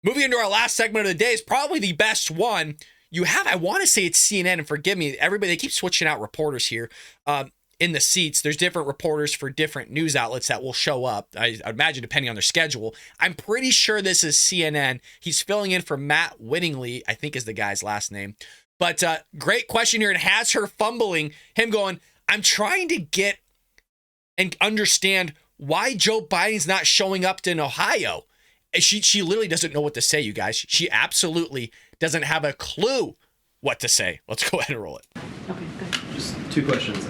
Moving into our last segment of the day is probably the best one. You have, I want to say it's CNN, and forgive me, everybody, they keep switching out reporters here in the seats. There's different reporters for different news outlets that will show up, I imagine, depending on their schedule. I'm pretty sure this is CNN. He's filling in for Matt Whittingley, I think is the guy's last name. But great question here, and has her fumbling, him going, I'm trying to get and understand why Joe Biden's not showing up in Ohio. She literally doesn't know what to say, you guys. She absolutely doesn't have a clue what to say. Let's go ahead and roll it. Okay, good. Just two questions.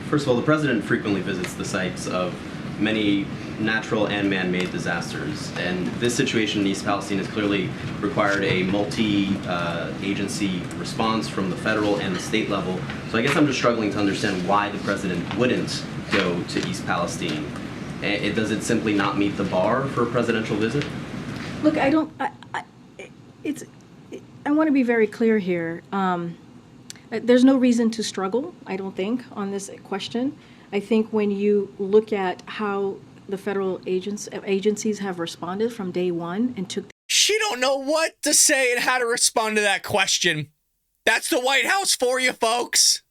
First of all, the president frequently visits the sites of many natural and man-made disasters, and this situation in East Palestine has clearly required a multi-agency response from the federal and the state level. So I guess I'm just struggling to understand why the president wouldn't go to East Palestine. Does it simply not meet the bar for a presidential visit? Look, I want to be very clear here. There's no reason to struggle, I don't think, on this question. I think when you look at how the federal agencies have responded from day one and took... She don't know what to say and how to respond to that question. That's the White House for you, folks.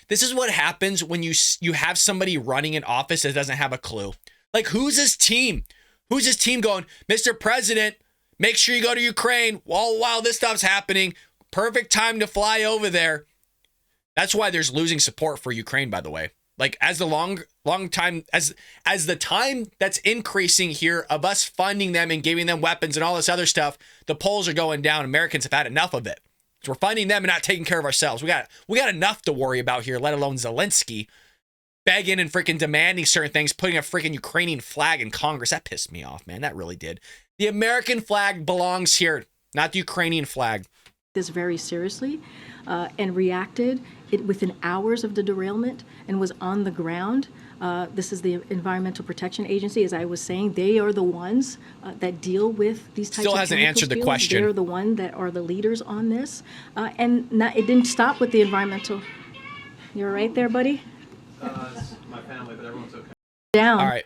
This is what happens when you have somebody running an office that doesn't have a clue. Like, who's his team? Who's his team going, Mr. President, make sure you go to Ukraine while this stuff's happening. Perfect time to fly over there. That's why there's losing support for Ukraine, by the way. Like, as the long time, as the time that's increasing here of us funding them and giving them weapons and all this other stuff, the polls are going down. Americans have had enough of it. So we're funding them and not taking care of ourselves. We got enough to worry about here, let alone Zelensky begging and freaking demanding certain things, putting a freaking Ukrainian flag in Congress. That pissed me off, man. That really did. The American flag belongs here, not the Ukrainian flag. This very seriously and reacted within hours of the derailment and was on the ground. This is the Environmental Protection Agency, as I was saying. They are the ones that deal with these types of Still hasn't answered the question. They're the one that are the leaders on this. And it didn't stop with the environmental... You're right there, buddy? It's my family, but everyone's okay. Down. All right.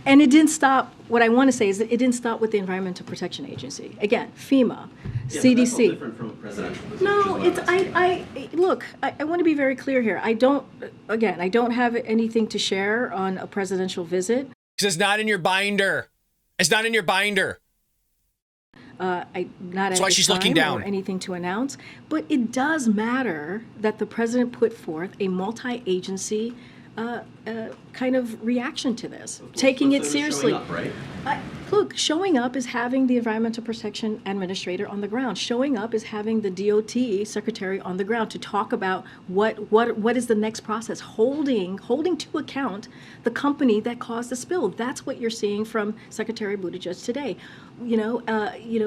And it didn't stop. What I want to say is that it didn't stop with the Environmental Protection Agency. Again, FEMA, CDC. That's all different from a presidential visit. No, it's look. I want to be very clear here. I don't have anything to share on a presidential visit. Because it's not in your binder. It's not in your binder. That's why she's looking down. Or anything to announce, but it does matter that the president put forth a multi-agency kind of reaction to this, taking it seriously. Showing up, right? Look, showing up is having the Environmental Protection Administrator on the ground. Showing up is having the DOT Secretary on the ground to talk about what is the next process, holding to account the company that caused the spill. That's what you're seeing from Secretary Buttigieg today.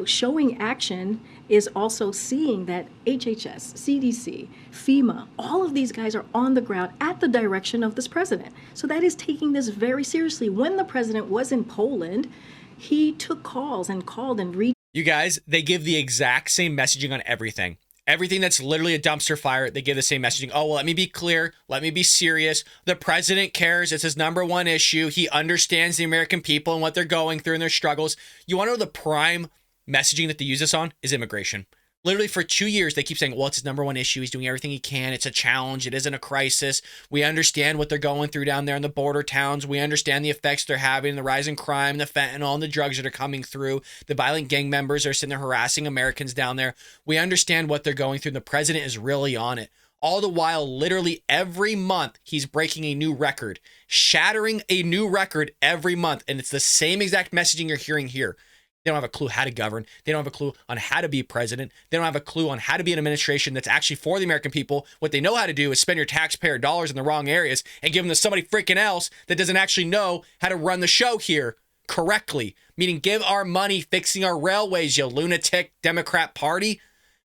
Showing action is also seeing that HHS, CDC, FEMA, all of these guys are on the ground at the direction of this president. So that is taking this very seriously. When the president was in Poland, he took calls and called and reached. You guys, they give the exact same messaging on everything. Everything that's literally a dumpster fire, they give the same messaging. Oh, well, let me be clear. Let me be serious. The president cares. It's his number one issue. He understands the American people and what they're going through and their struggles. You want to know the prime messaging that they use this on is immigration. Literally for 2 years, they keep saying, well, it's his number one issue. He's doing everything he can. It's a challenge. It isn't a crisis. We understand what they're going through down there in the border towns. We understand the effects they're having, the rise in crime, the fentanyl, and the drugs that are coming through. The violent gang members are sitting there harassing Americans down there. We understand what they're going through. The president is really on it. All the while, literally every month, he's breaking a new record, shattering a new record every month. And it's the same exact messaging you're hearing here. They don't have a clue how to govern. They don't have a clue on how to be president. They don't have a clue on how to be an administration that's actually for the American people. What they know how to do is spend your taxpayer dollars in the wrong areas and give them to somebody freaking else that doesn't actually know how to run the show here correctly. Meaning give our money fixing our railways, you lunatic Democrat Party.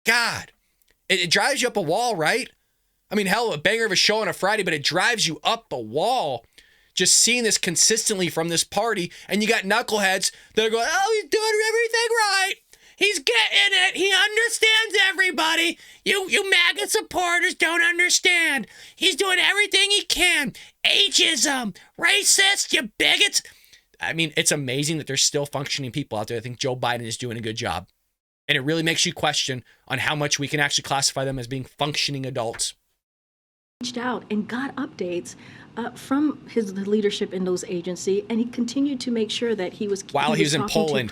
God, it drives you up a wall, right? I mean, hell, a banger of a show on a Friday, but it drives you up a wall. Just seeing this consistently from this party, and you got knuckleheads that are going, oh, he's doing everything right. He's getting it. He understands everybody. You MAGA supporters don't understand. He's doing everything he can. ageism, racist, you bigots. I mean, it's amazing that there's still functioning people out there. I think Joe Biden is doing a good job. And it really makes you question on how much we can actually classify them as being functioning adults. Reached out and got updates from his leadership in those agencies, and he continued to make sure that he was While he was in talking Poland.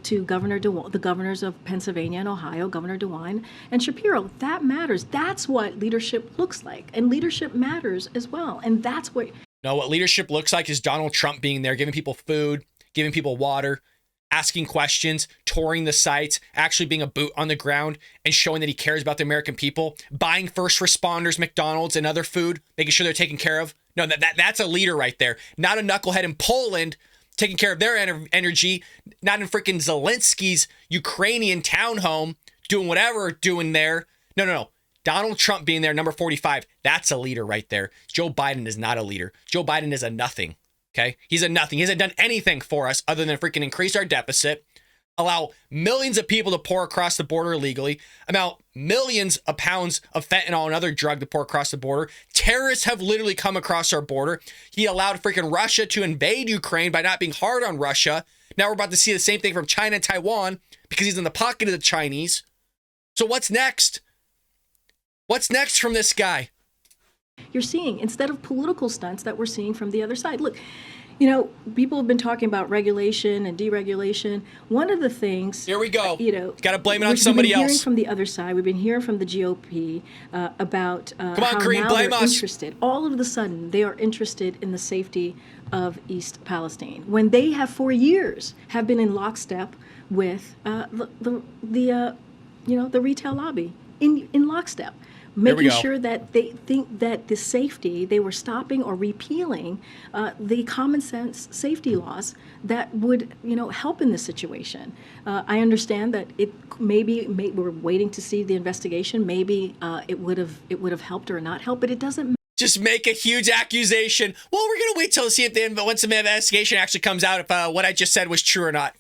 to to Governor the governors of Pennsylvania and Ohio, Governor DeWine and Shapiro. That matters. That's what leadership looks like, and leadership matters as well. And that's what. No, what leadership looks like is Donald Trump being there, giving people food, giving people water, asking questions, touring the sites, actually being a boot on the ground and showing that he cares about the American people, buying first responders, McDonald's and other food, making sure they're taken care of. No, that's a leader right there. Not a knucklehead in Poland taking care of their energy, not in freaking Zelensky's Ukrainian townhome doing whatever doing there. No. Donald Trump being there, number 45, that's a leader right there. Joe Biden is not a leader. Joe Biden is a nothing. Okay, he's a nothing. He hasn't done anything for us other than freaking increase our deficit, allow millions of people to pour across the border illegally, allow millions of pounds of fentanyl and other drug to pour across the border. Terrorists have literally come across our border. He allowed freaking Russia to invade Ukraine by not being hard on Russia. Now we're about to see the same thing from China and Taiwan because he's in the pocket of the Chinese. So what's next? What's next from this guy? You're seeing, instead of political stunts that we're seeing from the other side. Look, people have been talking about regulation and deregulation. One of the things, here we go. Got to blame it on somebody else. We've been hearing from the other side. We've been hearing from the GOP about Come on, how Karine, now blame they're us. interested. All of a sudden, they are interested in the safety of East Palestine when they have for years have been in lockstep with the retail lobby in lockstep. Making sure that they think that the safety, they were stopping or repealing the common sense safety laws that would, help in this situation. I understand that it we're waiting to see the investigation. Maybe it would have helped or not helped, but it doesn't. Just make a huge accusation. Well, we're gonna wait till to see if once the investigation actually comes out, if what I just said was true or not.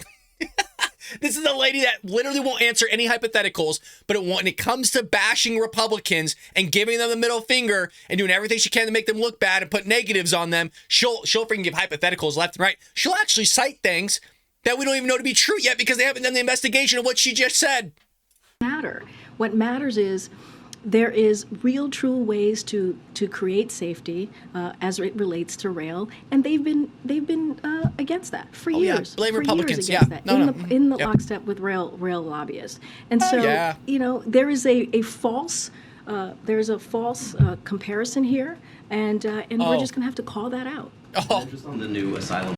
This is a lady that literally won't answer any hypotheticals, but when it comes to bashing Republicans and giving them the middle finger and doing everything she can to make them look bad and put negatives on them, she'll freaking give hypotheticals left and right. She'll actually cite things that we don't even know to be true yet because they haven't done the investigation of what she just said. What matters is there is real, true ways to create safety as it relates to rail, and they've been against that for years. Yeah. Blame Republicans. Years against that. In the lockstep with rail lobbyists, and so there is a false comparison here, and we're just gonna have to call that out. Just on the new asylum.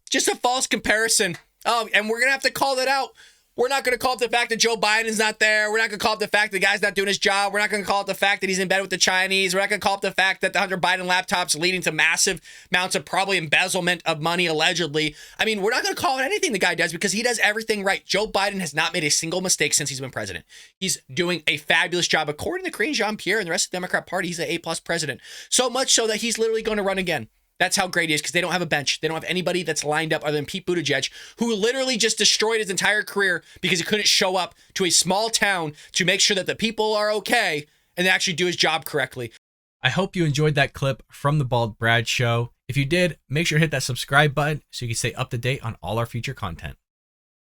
Just a false comparison. And we're gonna have to call that out. We're not going to call up the fact that Joe Biden's not there. We're not going to call up the fact that the guy's not doing his job. We're not going to call up the fact that he's in bed with the Chinese. We're not going to call up the fact that the Hunter Biden laptop's leading to massive amounts of probably embezzlement of money, allegedly. I mean, we're not going to call it anything the guy does because he does everything right. Joe Biden has not made a single mistake since he's been president. He's doing a fabulous job. According to Karine Jean-Pierre and the rest of the Democrat Party, he's an A+ president. So much so that he's literally going to run again. That's how great he is because they don't have a bench. They don't have anybody that's lined up other than Pete Buttigieg, who literally just destroyed his entire career because he couldn't show up to a small town to make sure that the people are okay and actually do his job correctly. I hope you enjoyed that clip from the Bald Brad Show. If you did, make sure to hit that subscribe button so you can stay up to date on all our future content.